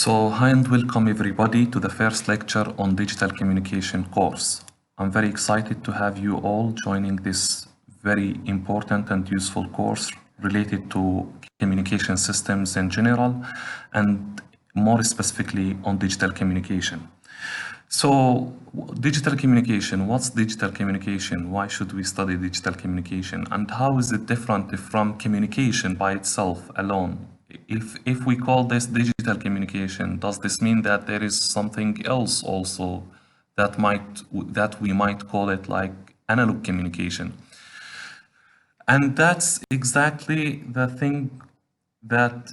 So, hi and welcome everybody to the first lecture on digital communication course. I'm very excited to have you all joining this very important and useful course related to communication systems in general and more specifically on digital communication. So, digital communication, what's digital communication? Why should we study digital communication? And how is it different from communication by itself alone? If we call this digital communication, does this mean that there is something else also that we might call it like analog communication? And that's exactly the thing that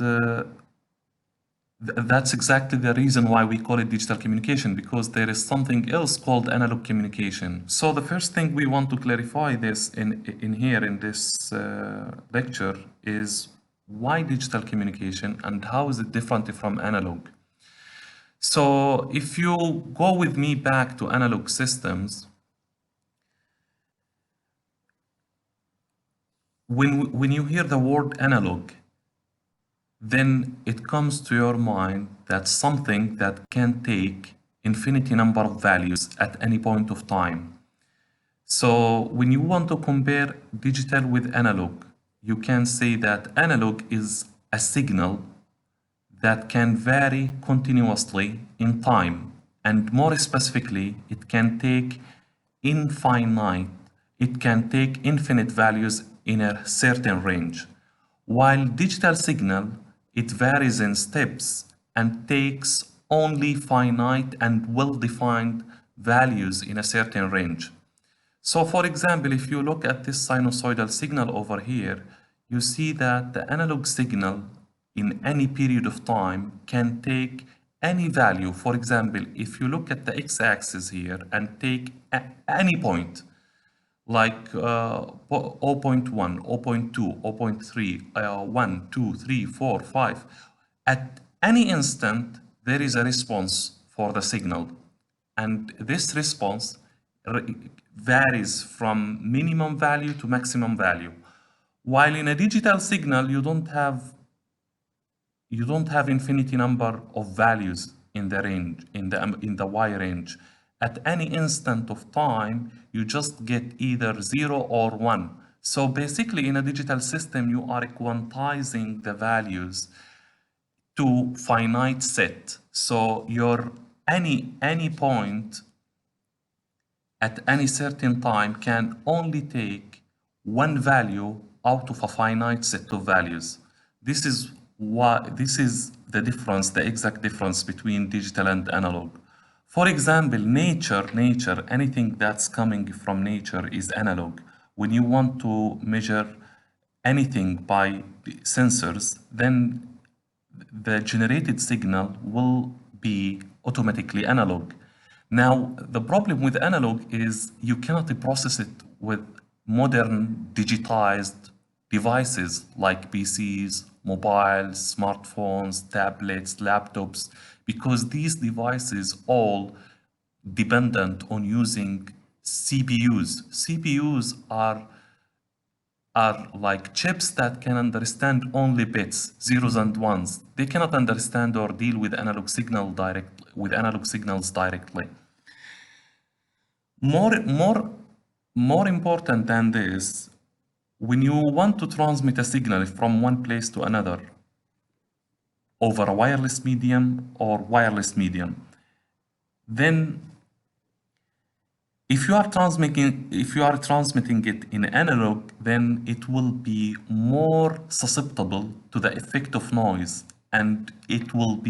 that's exactly the reason why we call it digital communication, because there is something else called analog communication. So the first thing we want to clarify this in here in this lecture is why digital communication and how is it different from analog. So if you go with me back to analog systems, when you hear the word analog, then it comes to your mind that something that can take infinity number of values at any point of time. So when you want to compare digital with analog, you can say that analog is a signal that can vary continuously in time, and more specifically, it can take infinite values in a certain range. While digital signal, it varies in steps and takes only finite and well-defined values in a certain range. So for example, if you look at this sinusoidal signal over here, you see that the analog signal in any period of time can take any value. For example, if you look at the x-axis here and take any point, like 0.1, 0.2, 0.3, 1, 2, 3, 4, 5. At any instant, there is a response for the signal. And this response varies from minimum value to maximum value. While in a digital signal, you don't have infinity number of values in the range, in the Y range. At any instant of time, you just get either 0 or 1. So basically, in a digital system, you are quantizing the values to finite set. So your any point at any certain time can only take one value out of a finite set of values. This is the difference, the exact difference between digital and analog. For example, nature, anything that's coming from nature is analog. When you want to measure anything by sensors, then the generated signal will be automatically analog. Now, the problem with analog is you cannot process it with modern digitized devices like PCs, mobiles, smartphones, tablets, laptops, because these devices all dependent on using CPUs. CPUs are like chips that can understand only bits, zeros and ones. They cannot understand or deal with analog signals directly. More important than this, when you want to transmit a signal from one place to another over a wireless medium or wireless medium, then if you are transmitting it in analog, then it will be more susceptible to the effect of noise, and it would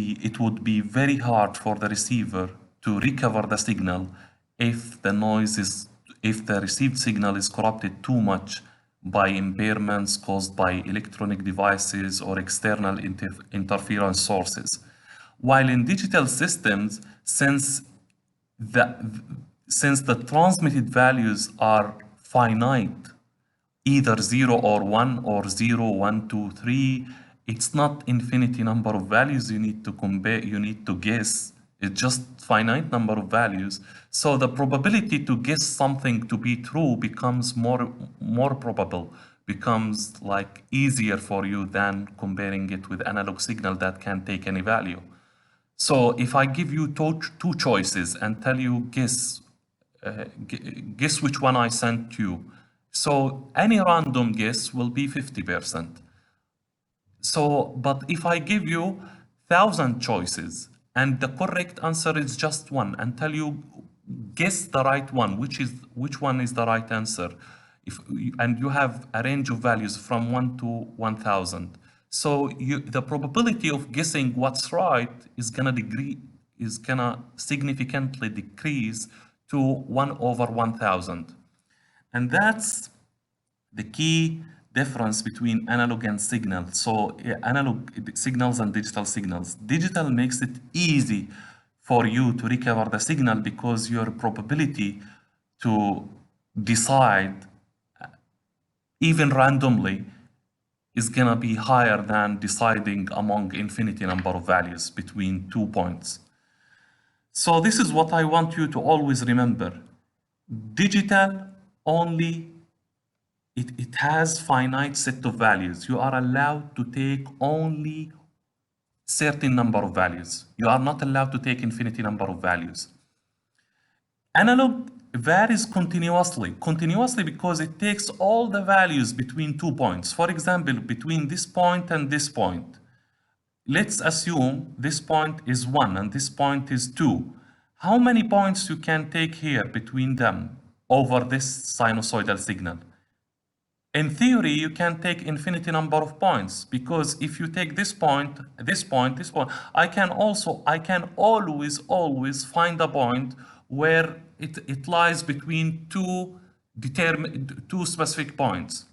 be very hard for the receiver to recover the signal if the received signal is corrupted too much by impairments caused by electronic devices or external interference sources. While in digital systems, since the transmitted values are finite, either 0 or 1 or 0, 1, 2, 3, it's not infinity number of values you need to compare, you need to guess. It's just finite number of values. So the probability to guess something to be true becomes more probable, becomes like easier for you than comparing it with analog signal that can take any value. So if I give you two choices and tell you guess which one I sent you, so any random guess will be 50%. So, but if I give you 1,000 choices and the correct answer is just one, and tell you guess the right one, which one is the right answer, and you have a range of values from 1 to 1,000. So the probability of guessing what's right is gonna significantly decrease to 1 over 1,000. And that's the key difference between analog and signal. So analog signals and digital signals. Digital makes it easy for you to recover the signal because your probability to decide even randomly is gonna be higher than deciding among infinity number of values between 2 points. So this is what I want you to always remember. Digital only it has finite set of values. You are allowed to take only certain number of values. You are not allowed to take infinity number of values. Analog varies continuously because it takes all the values between 2 points. For example, between this point and this point. Let's assume this point is 1 and this point is 2. How many points you can take here between them over this sinusoidal signal? In theory, you can take infinity number of points because if you take this point, this point, this point, I can always find a point where it lies between two specific points.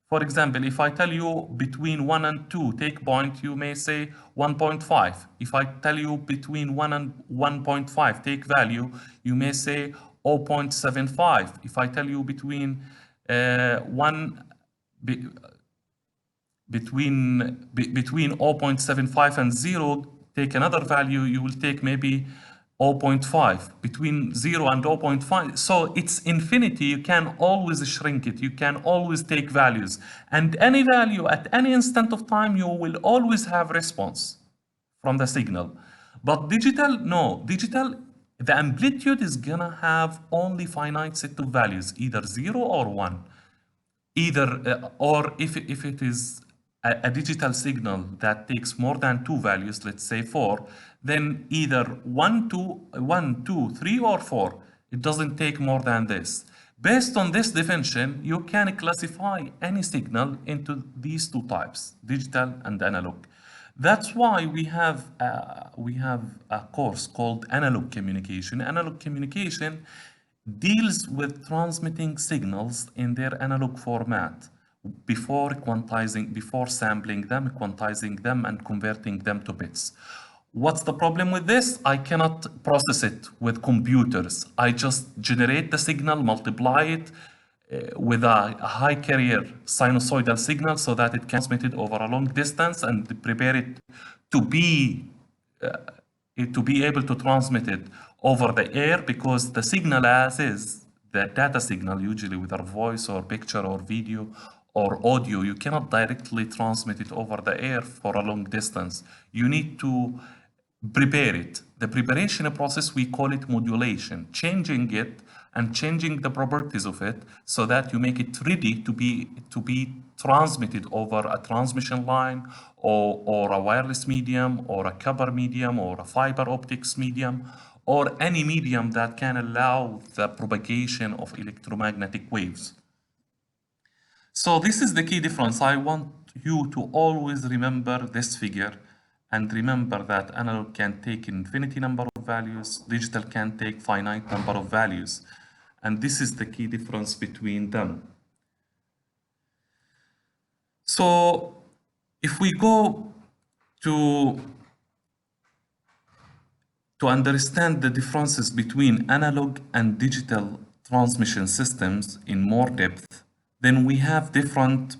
For example, if I tell you between 1 and 2 take point, you may say 1.5. If I tell you between 1 and 1.5 take value, you may say 0.75. If I tell you between between 0.75 and 0 take another value, you will take maybe 0.5. Between 0 and 0.5, so it's infinity. You can always shrink it, you can always take values, and any value at any instant of time you will always have response from the signal. But digital, no. Digital, the amplitude is gonna have only finite set of values, either 0 or 1. Either or if it is a digital signal that takes more than 2 values, let's say 4, then either 1, 2, 3 or 4. It doesn't take more than this. Based on this definition, you can classify any signal into these two types, digital and analog. That's why we have a course called analog communication. Analog communication deals with transmitting signals in their analog format before sampling them, quantizing them, and converting them to bits. What's the problem with this? I cannot process it with computers. I just generate the signal, multiply it with a high carrier sinusoidal signal so that it can transmit it over a long distance and prepare it to be able to transmit it over the air, because the signal as is, the data signal, usually with our voice or picture or video or audio, you cannot directly transmit it over the air for a long distance. You need to prepare it. The preparation process, we call it modulation, changing it and changing the properties of it so that you make it ready to be transmitted over a transmission line or a wireless medium or a copper medium or a fiber optics medium or any medium that can allow the propagation of electromagnetic waves. So this is the key difference. I want you to always remember this figure and remember that analog can take infinity number of values, digital can take finite number of values. And this is the key difference between them. So if we go to understand the differences between analog and digital transmission systems in more depth, then we have different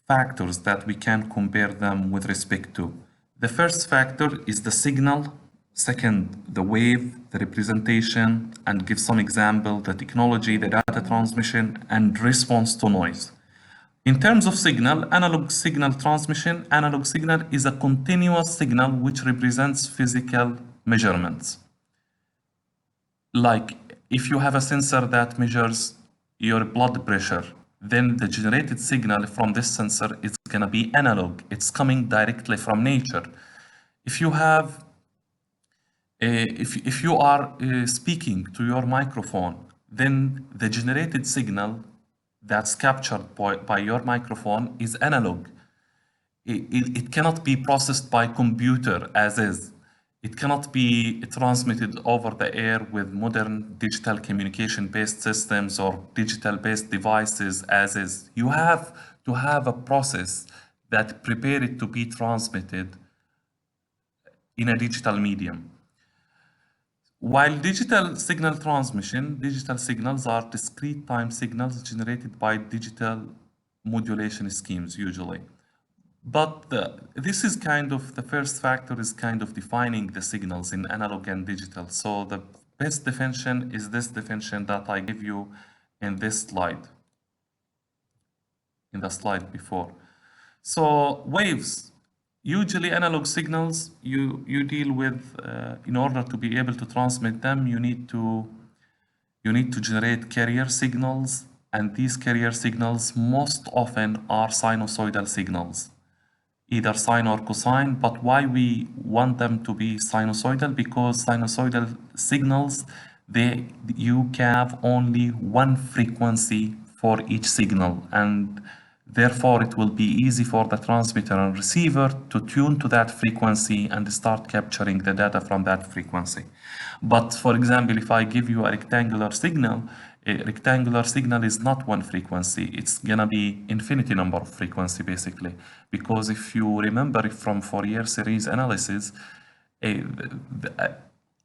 factors that we can compare them with respect to. The first factor is the signal, second, the wave, the representation, and give some example, the technology, the data transmission, and response to noise. In terms of signal, analog signal transmission, analog signal is a continuous signal which represents physical measurements. Like if you have a sensor that measures your blood pressure, then the generated signal from this sensor is going to be analog. It's coming directly from nature. If you have, if you are speaking to your microphone, then the generated signal that's captured by your microphone is analog. It cannot be processed by computer as is. It cannot be transmitted over the air with modern digital communication-based systems or digital-based devices as is. You have to have a process that prepare it to be transmitted in a digital medium. While digital signal transmission, digital signals are discrete time signals generated by digital modulation schemes usually. But this is kind of, the first factor is kind of defining the signals in analog and digital. So the best definition is this definition that I give you in this slide, in the slide before. So waves, usually analog signals, you deal with, in order to be able to transmit them, you need to generate carrier signals, and these carrier signals most often are sinusoidal signals, either sine or cosine. But why we want them to be sinusoidal? Because sinusoidal signals, you can have only one frequency for each signal, and therefore it will be easy for the transmitter and receiver to tune to that frequency and start capturing the data from that frequency. But for example, if I give you a rectangular signal is not one frequency. It's gonna be infinity number of frequency basically, because if you remember from Fourier series analysis, a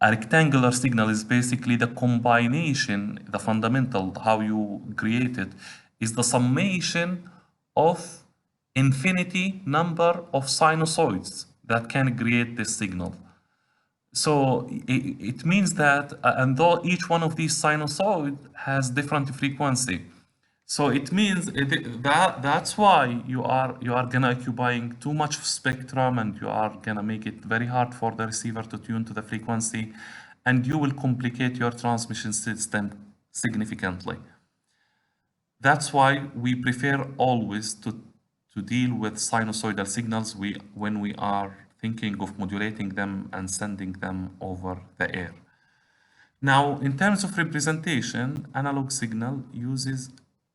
rectangular signal is basically the combination, the fundamental, how you create it, is the summation of infinity number of sinusoids that can create this signal. So it means that, and though each one of these sinusoid has different frequency, so it means that's why you are gonna occupying too much spectrum, and you are gonna make it very hard for the receiver to tune to the frequency, and you will complicate your transmission system significantly. That's why we prefer always to deal with sinusoidal signals when we are thinking of modulating them and sending them over the air. Now, in terms of representation, analog signal uses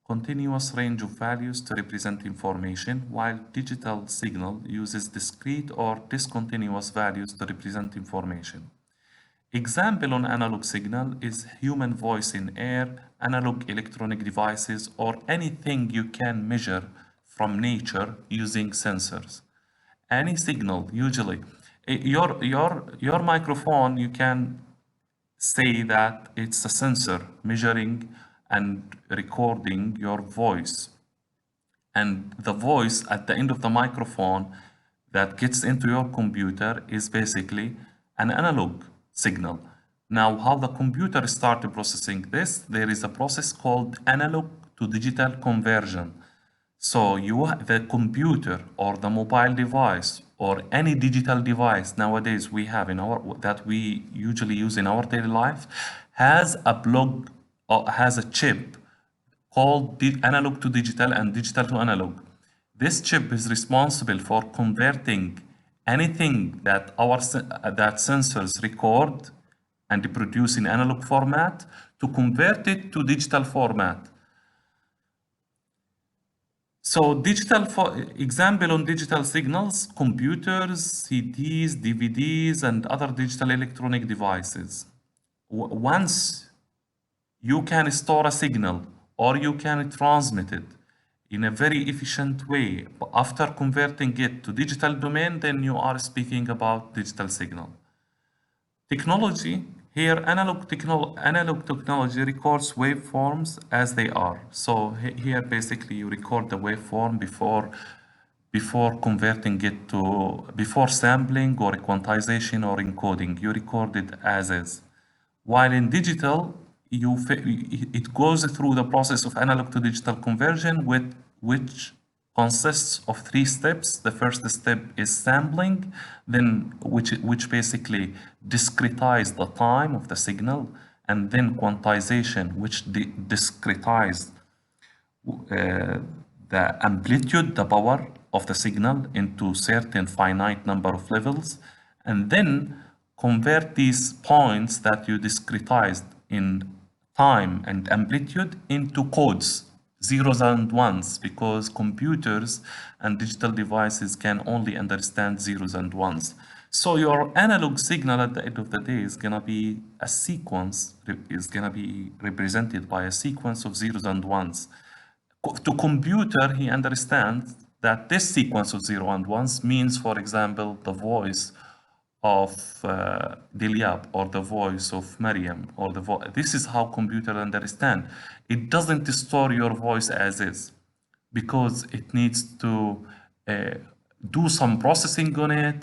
continuous range of values to represent information, while digital signal uses discrete or discontinuous values to represent information. Example on analog signal is human voice in air, analog electronic devices, or anything you can measure from nature using sensors. Any signal, usually, your microphone, you can say that it's a sensor measuring and recording your voice. And the voice at the end of the microphone that gets into your computer is basically an analog signal. Now, how the computer started processing this, there is a process called analog to digital conversion. So the computer or the mobile device or any digital device nowadays we have that we usually use in our daily life has a chip called analog to digital and digital to analog. This chip is responsible for converting anything that that sensors record and produce in analog format to convert it to digital format. So example on digital signals, computers, CDs, DVDs, and other digital electronic devices. Once you can store a signal or you can transmit it in a very efficient way, but after converting it to digital domain, then you are speaking about digital signal. Technology. Here, analog technology records waveforms as they are. So here, basically, you record the waveform before converting it before sampling or quantization or encoding. You record it as is. While in digital, it goes through the process of analog to digital conversion, which consists of 3 steps. The first step is sampling, then which basically discretize the time of the signal, and then quantization, which discretize the amplitude, the power of the signal into certain finite number of levels, and then convert these points that you discretized in time and amplitude into codes, zeros and ones, because computers and digital devices can only understand zeros and ones. So your analog signal at the end of the day is gonna be a sequence, is gonna be represented by a sequence of zeros and ones. To computer, he understands that this sequence of 0 and 1s means, for example, the voice of Dilyab, or the voice of Maryam, or this is how computer understand. It doesn't store your voice as is, because it needs to do some processing on it,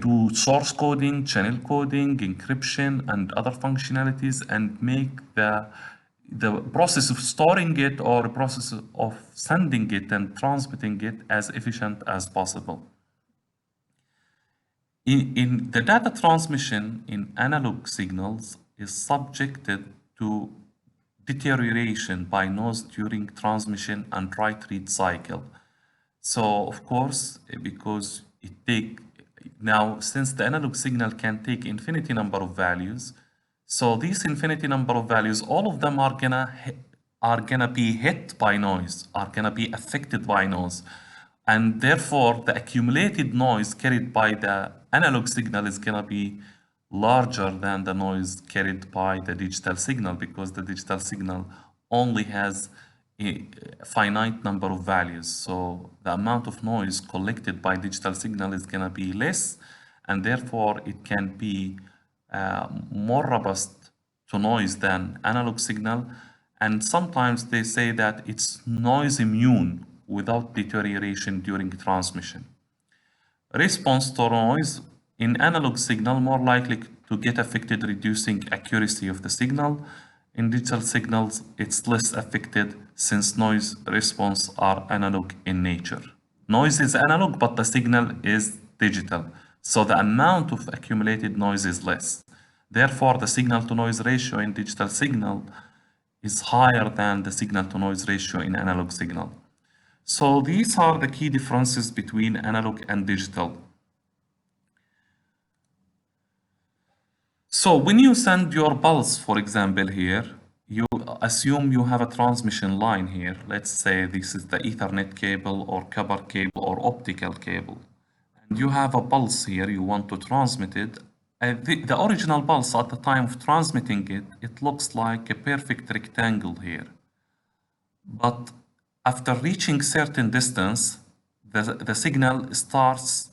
do source coding, channel coding, encryption, and other functionalities, and make the process of storing it or the process of sending it and transmitting it as efficient as possible. In the data transmission in analog signals is subjected to deterioration by noise during transmission and write-read cycle. So of course, because since the analog signal can take infinity number of values, so these infinity number of values, all of them are gonna be hit by noise, are gonna be affected by noise. And therefore, the accumulated noise carried by the analog signal is gonna be larger than the noise carried by the digital signal, because the digital signal only has a finite number of values. So the amount of noise collected by digital signal is gonna be less, and therefore it can be more robust to noise than analog signal. And sometimes they say that it's noise immune without deterioration during transmission. Response to noise in analog signal more likely to get affected, reducing accuracy of the signal. In digital signals, it's less affected since noise response are analog in nature. Noise is analog, but the signal is digital. So the amount of accumulated noise is less. Therefore, the signal to noise ratio in digital signal is higher than the signal to noise ratio in analog signal. So these are the key differences between analog and digital. So when you send your pulse, for example, here, you assume you have a transmission line here. Let's say this is the Ethernet cable or copper cable or optical cable. And you have a pulse here, you want to transmit it. The original pulse at the time of transmitting it, it looks like a perfect rectangle here. But after reaching certain distance, the signal starts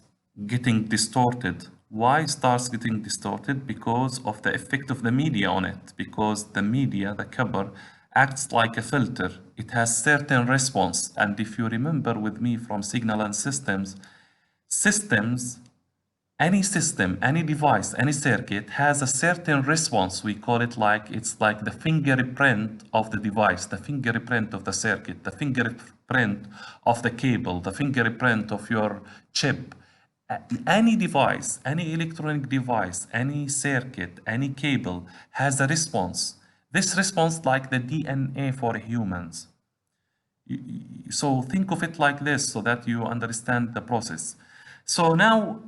getting distorted. Why starts getting distorted? Because of the effect of the media on it. Because the media, the copper, acts like a filter. It has certain response. And if you remember with me from signal and systems, any system, any device, any circuit has a certain response. We call it it's like the fingerprint of the device, the fingerprint of the circuit, the fingerprint of the cable, the fingerprint of your chip. Any device, any electronic device, any circuit, any cable has a response. This response like the DNA for humans. So think of it like this so that you understand the process. So now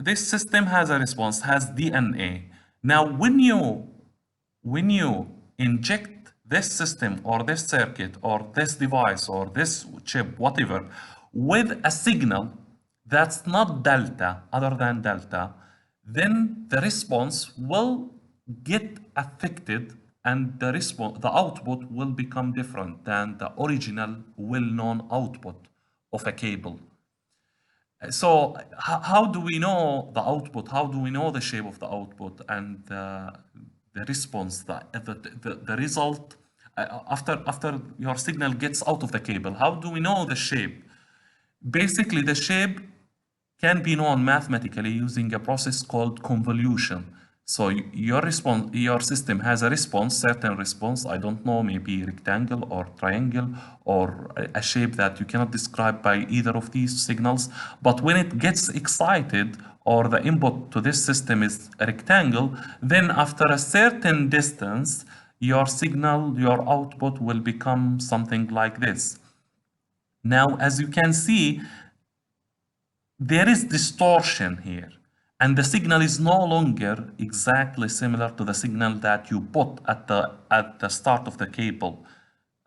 this system has a response, has DNA. Now when you inject this system or this circuit or this device or this chip, whatever, with a signal that's not delta, other than delta, then the response will get affected, and the output will become different than the original well-known output of a cable. So how do we know the output? How do we know the shape of the output and the response, the result after your signal gets out of the cable? How do we know the shape? Basically, the shape can be known mathematically using a process called convolution. So your system has a response, certain response, I don't know, maybe rectangle or triangle or a shape that you cannot describe by either of these signals. But when it gets excited or the input to this system is a rectangle, then after a certain distance, your signal, your output will become something like this. Now, as you can see, there is distortion here, and the signal is no longer exactly similar to the signal that you put at the start of the cable.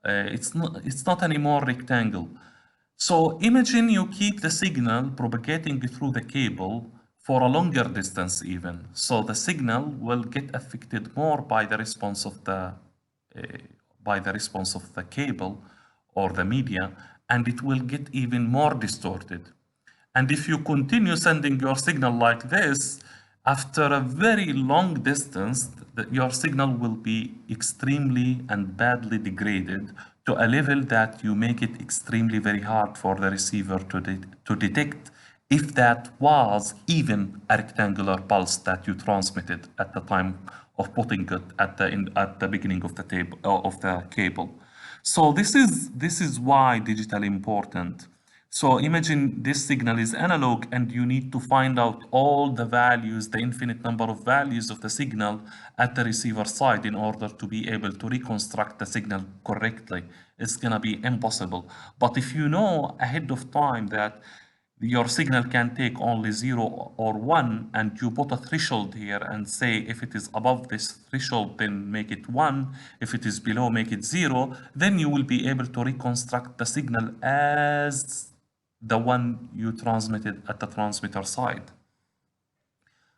It's not anymore rectangle. So imagine you keep the signal propagating through the cable for a longer distance even. So the signal will get affected more by the response of the cable or the media, and it will get even more distorted. And if you continue sending your signal like this, after a very long distance, your signal will be extremely and badly degraded to a level that you make it extremely very hard for the receiver to detect if that was even a rectangular pulse that you transmitted at the time of putting it at the beginning of the cable. So this is why digital important. So imagine this signal is analog and you need to find out all the values, the infinite number of values of the signal at the receiver side in order to be able to reconstruct the signal correctly. It's gonna be impossible. But if you know ahead of time that your signal can take only 0 or 1 and you put a threshold here and say if it is above this threshold then make it 1, if it is below make it 0, then you will be able to reconstruct the signal as the one you transmitted at the transmitter side,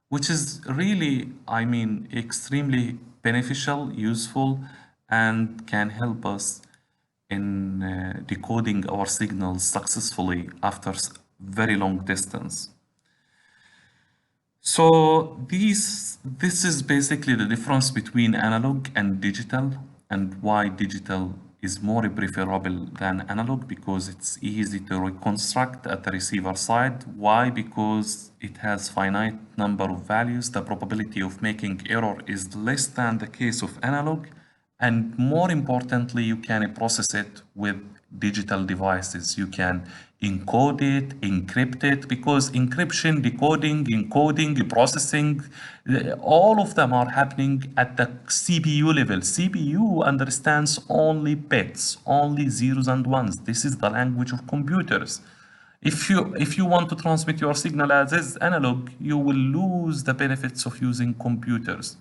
which is really, I mean, extremely beneficial, useful, and can help us in decoding our signals successfully after very long distance. So this is basically the difference between analog and digital, and why digital is more preferable than analog, because it's easy to reconstruct at the receiver side. Why? Because it has finite number of values. The probability of making error is less than the case of analog. And more importantly, you can process it with digital devices. You can encode it, encrypt it, because encryption, decoding, encoding, processing, all of them are happening at the CPU level. CPU understands only bits, only zeros and ones. This is the language of computers. If you want to transmit your signal as is analog, you will lose the benefits of using computers.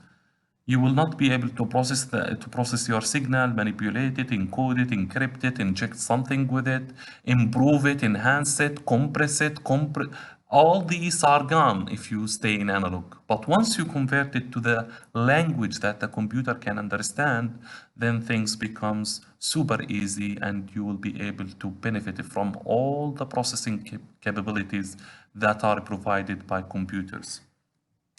You will not be able to process your signal, manipulate it, encode it, encrypt it, inject something with it, improve it, enhance it, compress it, all these are gone if you stay in analog. But once you convert it to the language that the computer can understand, then things becomes super easy and you will be able to benefit from all the processing capabilities that are provided by computers.